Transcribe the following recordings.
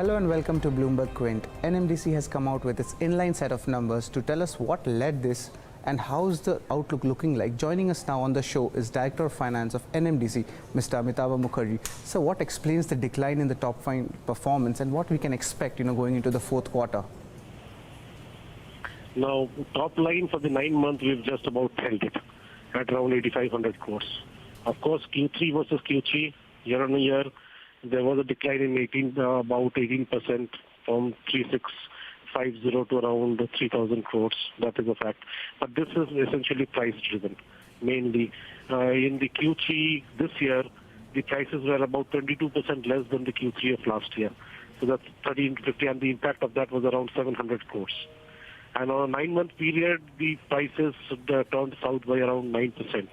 Hello and welcome to Bloomberg Quint. NMDC has come out with its inline set of numbers to tell us what led this and how's the outlook looking like. Joining us now on the show is Director of Finance of NMDC, Mr. Amitabh Mukherjee. So what explains the decline in the top line performance and what we can expect, going into the fourth quarter? Now, top line for the 9 months, we've just about held it at around 8,500 crores. Of course, Q3 versus Q3, year on year, there was a decline in about 18% from 3,650 to around 3,000 crores. That is a fact. But this is essentially price driven. Mainly, in the Q3 this year, the prices were about 22% less than the Q3 of last year. So that's 1,350, and the impact of that was around 700 crores. And on a 9-month period, the prices turned south by around 9%.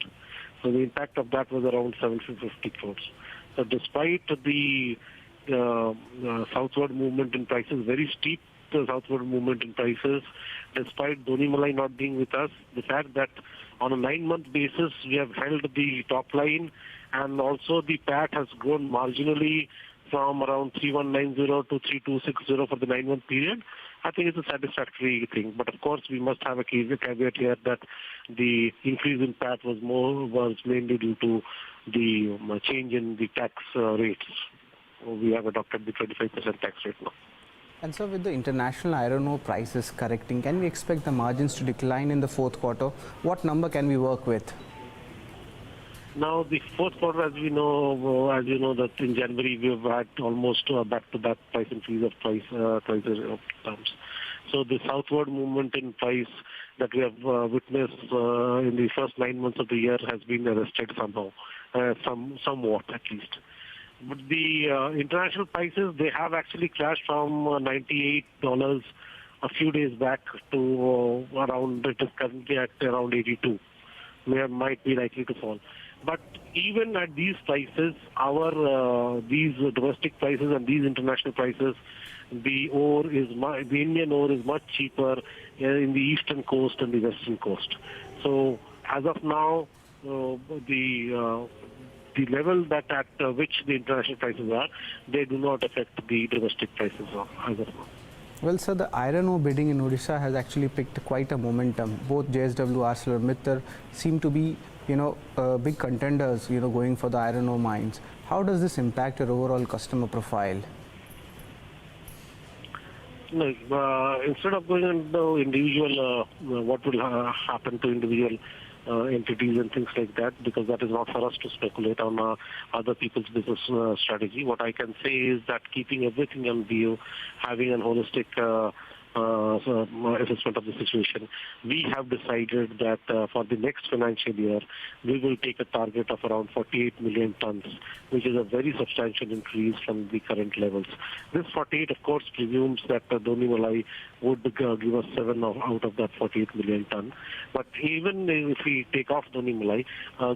So the impact of that was around 750 crores. So despite the southward movement in prices, very steep southward movement in prices, despite Doni Malai not being with us, the fact that on a 9-month basis, we have held the top line, and also the PAT has grown marginally from around 3,190 to 3,260 for the 9-month period. I think it's a satisfactory thing. But of course, we must have a caveat here that the increase in PAT was mainly due to the change in the tax rates. We have adopted the 25% tax rate now. And so with the international iron ore prices correcting, can we expect the margins to decline in the fourth quarter? What number can we work with? Now, the fourth quarter, as you know that in January we have had almost back-to-back price increase of prices of terms. So the southward movement in price that we have witnessed in the first 9 months of the year has been arrested somehow, somewhat at least. But the international prices, they have actually crashed from $98 a few days back to around, it is currently at around 82. Might be likely to fall. But even at these prices, these domestic prices and these international prices, the Indian ore is much cheaper in the eastern coast and the western coast. So as of now, the level that at which the international prices are, they do not affect the domestic prices as of now. Well, sir, the iron ore bidding in Odisha has actually picked quite a momentum. Both JSW, ArcelorMittal seem to be, big contenders, going for the iron ore mines. How does this impact your overall customer profile? No, instead of going into individual, what will happen to individual entities and things like that, because that is not for us to speculate on other people's business strategy. What I can say is that keeping everything on view, having a holistic assessment of the situation, we have decided that for the next financial year, we will take a target of around 48 million tons, which is a very substantial increase from the current levels. This 48, of course, presumes that Doni Malai would give us 7 out of that 48 million ton. But even if we take off Doni Malai,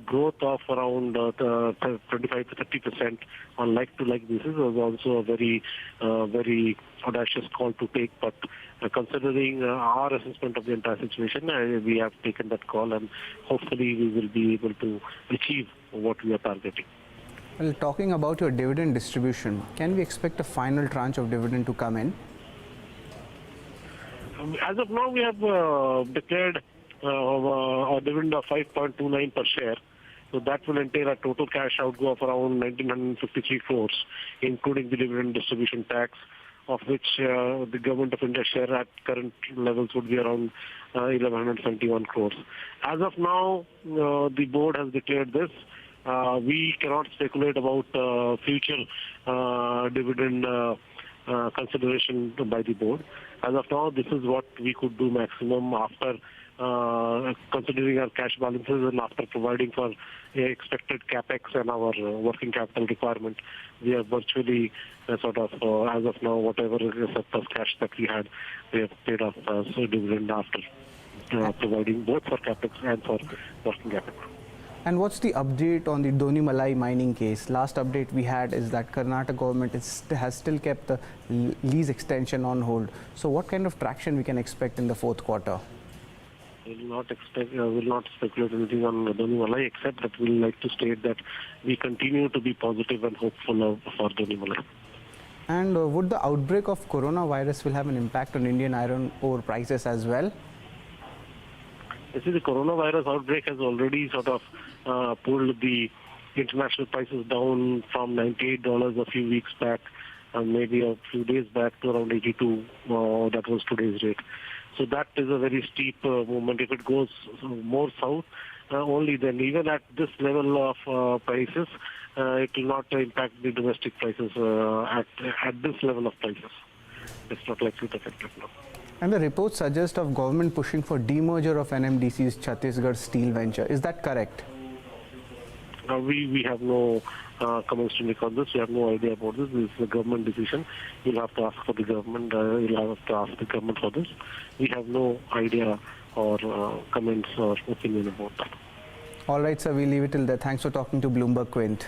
growth of around 25 to 30% on like-to-like basis was also a very, very audacious call to take. But considering our assessment of the entire situation, we have taken that call, and hopefully we will be able to achieve what we are targeting. Well, talking about your dividend distribution, can we expect a final tranche of dividend to come in? As of now, we have declared a dividend of 5.29 per share. So that will entail a total cash outgo of around 1,953 crores, including the dividend distribution tax, of which the Government of India share at current levels would be around 1,171 crores. As of now, the board has declared this. We cannot speculate about future dividend consideration by the board. As of now, this is what we could do maximum after considering our cash balances and after providing for expected capex and our working capital requirement. We have virtually as of now, whatever surplus cash that we had, we have paid off dividend after providing both for capex and for working capital. And what's the update on the Doni Malai mining case? Last update we had is that Karnataka government has still kept the lease extension on hold. So what kind of traction we can expect in the fourth quarter? We will not speculate anything on Doni Malai, except that we would like to state that we continue to be positive and hopeful for Doni Malai. And would the outbreak of coronavirus will have an impact on Indian iron ore prices as well? You see, the coronavirus outbreak has already sort of pulled the international prices down from $98 a few weeks back, and maybe a few days back, to around 82. That was today's rate. So that is a very steep movement. If it goes more south, only then, even at this level of prices, it will not impact the domestic prices at this level of prices. It's not likely to affect it now. And the reports suggest of government pushing for demerger of NMDC's Chhattisgarh steel venture. Is that correct? We have no comments to make on this. We have no idea about this. This is a government decision. You'll have to ask for the government. You'll have to ask the government for this. We have no idea or comments or opinion about that. All right, sir. We'll leave it till there. Thanks for talking to Bloomberg Quint.